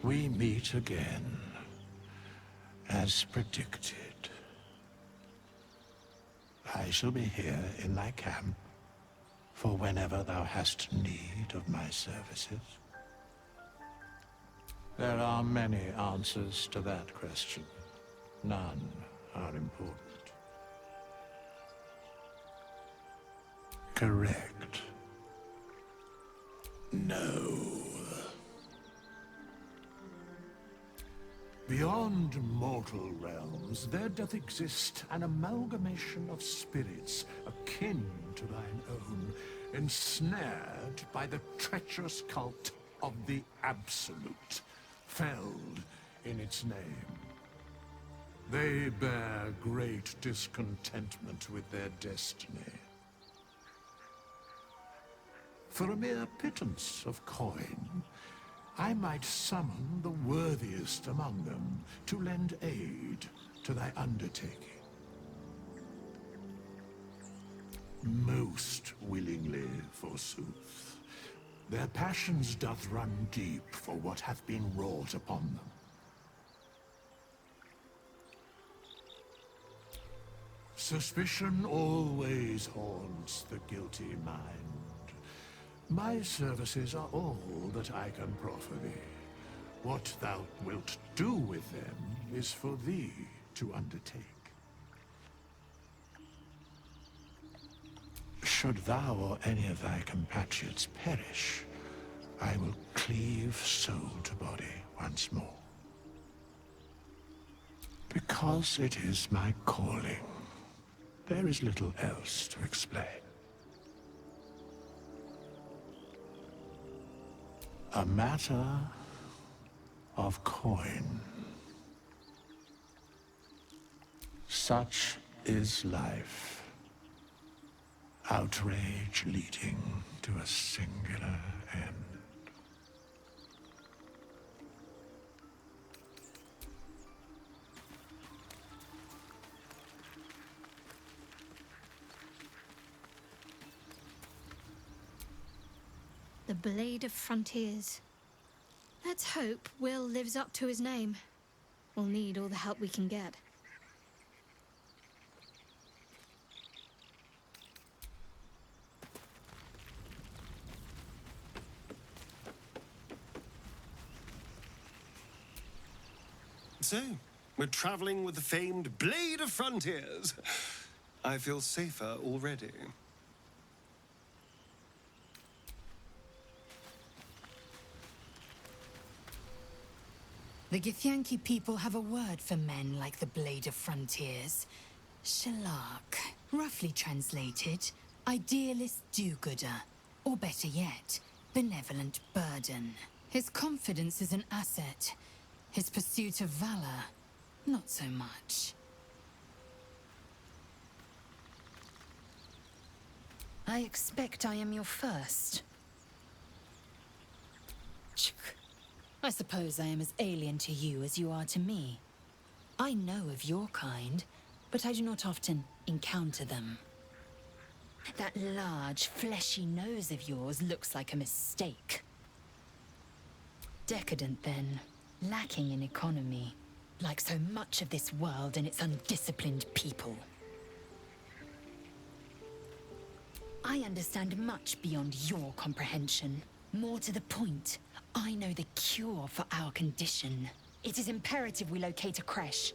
We meet again, as predicted. I shall be here in thy camp, for whenever thou hast need of my services. There are many answers to that question. None are important. Correct. No. Beyond mortal realms, there doth exist an amalgamation of spirits akin to thine own, ensnared by the treacherous cult of the Absolute, felled in its name. They bear great discontentment with their destiny. For a mere pittance of coin, I might summon the worthiest among them to lend aid to thy undertaking. Most willingly, forsooth. Their passions doth run deep for what hath been wrought upon them. Suspicion always haunts the guilty mind. My services are all that I can proffer thee. What thou wilt do with them is for thee to undertake. Should thou or any of thy compatriots perish, I will cleave soul to body once more. Because it is my calling, there is little else to explain. A matter of coin. Such is life. Outrage leading to a singular end. The Blade of Frontiers. Let's hope Wyll lives up to his name. We'll need all the help we can get. So, we're traveling with the famed Blade of Frontiers. I feel safer already. The Githyanki people have a word for men like the Blade of Frontiers. Shalak. Roughly translated, idealist do-gooder. Or better yet, benevolent burden. His confidence is an asset. His pursuit of valor, not so much. I expect I am your first. I suppose I am as alien to you as you are to me. I know of your kind, but I do not often encounter them. That large, fleshy nose of yours looks like a mistake. Decadent, then. Lacking in economy. Like so much of this world and its undisciplined people. I understand much beyond your comprehension. More to the point, I know the cure for our condition. It is imperative we locate a creche.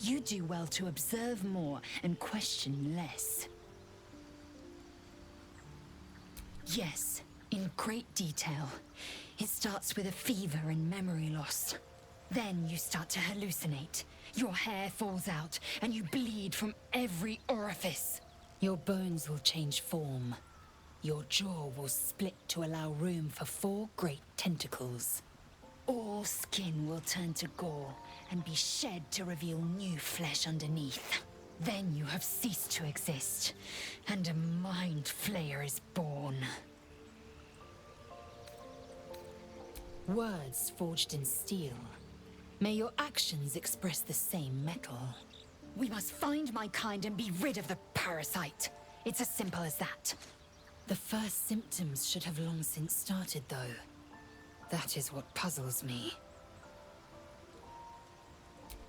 You do well to observe more and question less. Yes, in great detail. It starts with a fever and memory loss. Then you start to hallucinate. Your hair falls out, and you bleed from every orifice. Your bones will change form. Your jaw will split to allow room for 4 great tentacles. All skin will turn to gore and be shed to reveal new flesh underneath. Then you have ceased to exist, and a mind flayer is born. Words forged in steel. May your actions express the same metal. We must find my kind and be rid of the parasite. It's as simple as that. The first symptoms should have long since started, though. That is what puzzles me.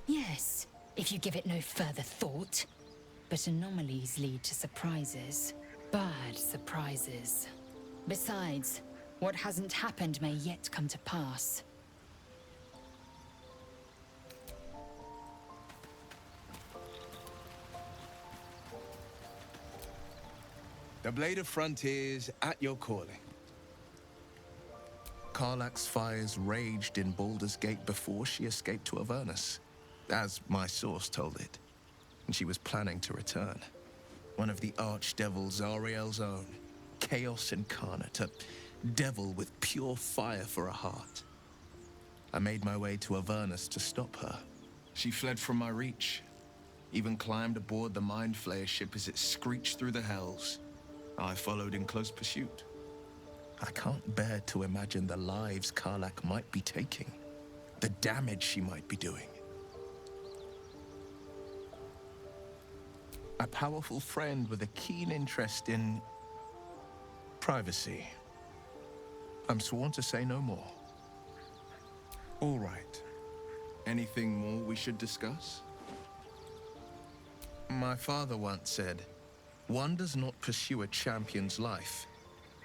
Yes, if you give it no further thought. But anomalies lead to surprises. Bad surprises. Besides, what hasn't happened may yet come to pass. The Blade of Frontiers at your calling. Karlach's fires raged in Baldur's Gate before she escaped to Avernus, as my source told it, and she was planning to return. One of the archdevils Ariel's own, chaos incarnate, a devil with pure fire for a heart. I made my way to Avernus to stop her. She fled from my reach, even climbed aboard the Mind Flayer ship as it screeched through the hells. I followed in close pursuit. I can't bear to imagine the lives Karlach might be taking, the damage she might be doing. A powerful friend with a keen interest in privacy. I'm sworn to say no more. All right. Anything more we should discuss? My father once said, one does not pursue a champion's life.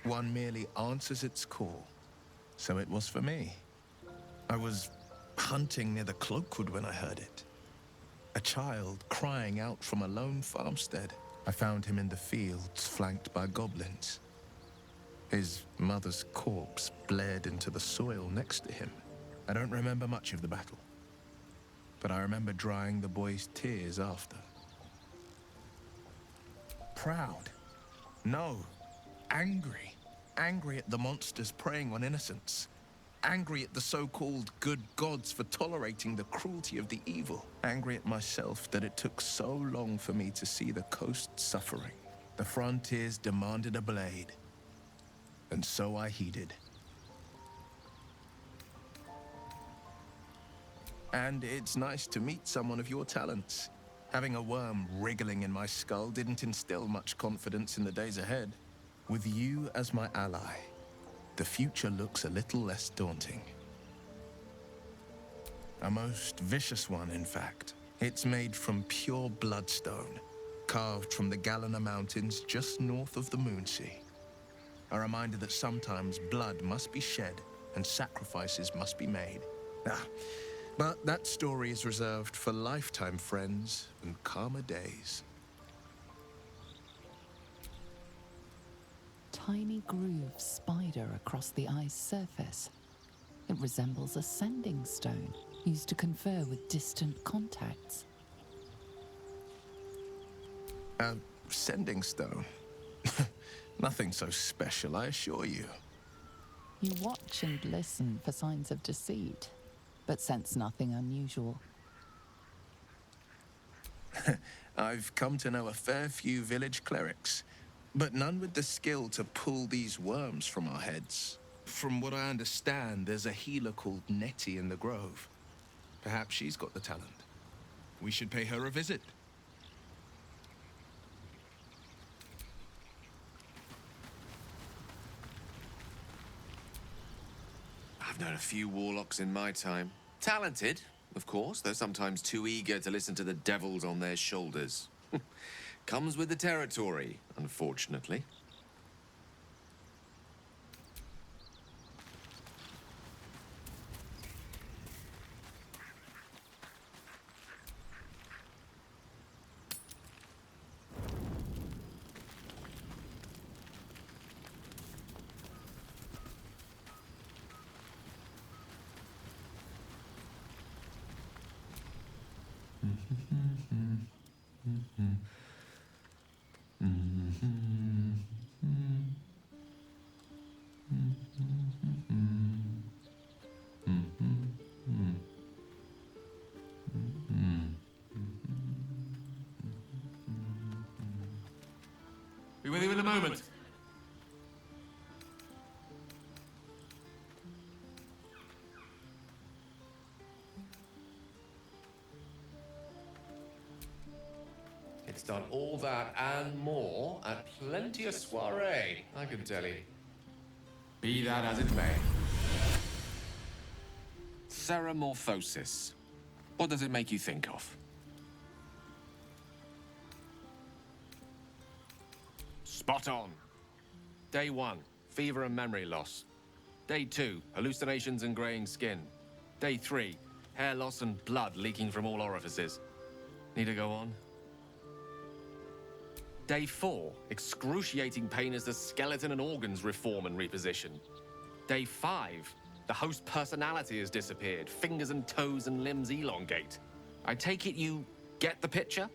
One merely answers its call. So it was for me. I was hunting near the Cloakwood when I heard it. A child crying out from a lone farmstead. I found him in the fields, flanked by goblins. His mother's corpse blared into the soil next to him. I don't remember much of the battle, but I remember drying the boy's tears after. Proud. No. Angry. Angry at the monsters preying on innocents. Angry at the so-called good gods for tolerating the cruelty of the evil. Angry at myself that it took so long for me to see the coast suffering. The frontiers demanded a blade. And so I heeded. And it's nice to meet someone of your talents. Having a worm wriggling in my skull didn't instill much confidence in the days ahead. With you as my ally, the future looks a little less daunting. A most vicious one, in fact. It's made from pure bloodstone, carved from the Galena Mountains just north of the Moonsea. A reminder that sometimes blood must be shed and sacrifices must be made. But that story is reserved for lifetime friends and calmer days. Tiny grooves spider across the eye's surface. It resembles a sending stone used to confer with distant contacts. A sending stone? Nothing so special, I assure you. You watch and listen for signs of deceit, but sense nothing unusual. I've come to know a fair few village clerics, but none with the skill to pull these worms from our heads. From what I understand, there's a healer called Nettie in the Grove. Perhaps she's got the talent. We should pay her a visit. I've known a few warlocks in my time. Talented, of course, though sometimes too eager to listen to the devils on their shoulders. Comes with the territory, unfortunately. Be with you in a moment. It's done all that and more at plenty of soiree, I can tell you. Be that as it may. Ceramorphosis. What does it make you think of? Spot on. Day 1, fever and memory loss. Day 2, hallucinations and graying skin. Day 3, hair loss and blood leaking from all orifices. Need to go on? Day 4, excruciating pain as the skeleton and organs reform and reposition. Day 5, the host personality has disappeared. Fingers and toes and limbs elongate. I take it you get the picture?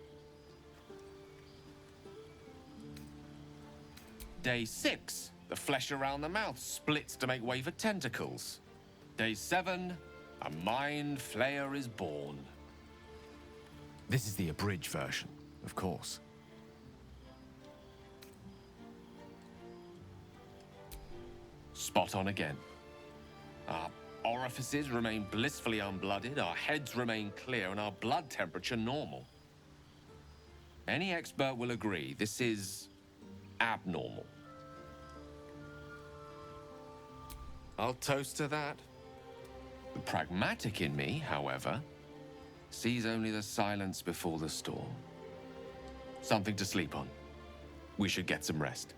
Day 6, the flesh around the mouth splits to make way for tentacles. Day 7, a mind flayer is born. This is the abridged version, of course. Spot on again. Our orifices remain blissfully unblooded, our heads remain clear, and our blood temperature normal. Any expert will agree this is abnormal. I'll toast to that. The pragmatic in me, however, sees only the silence before the storm. Something to sleep on. We should get some rest.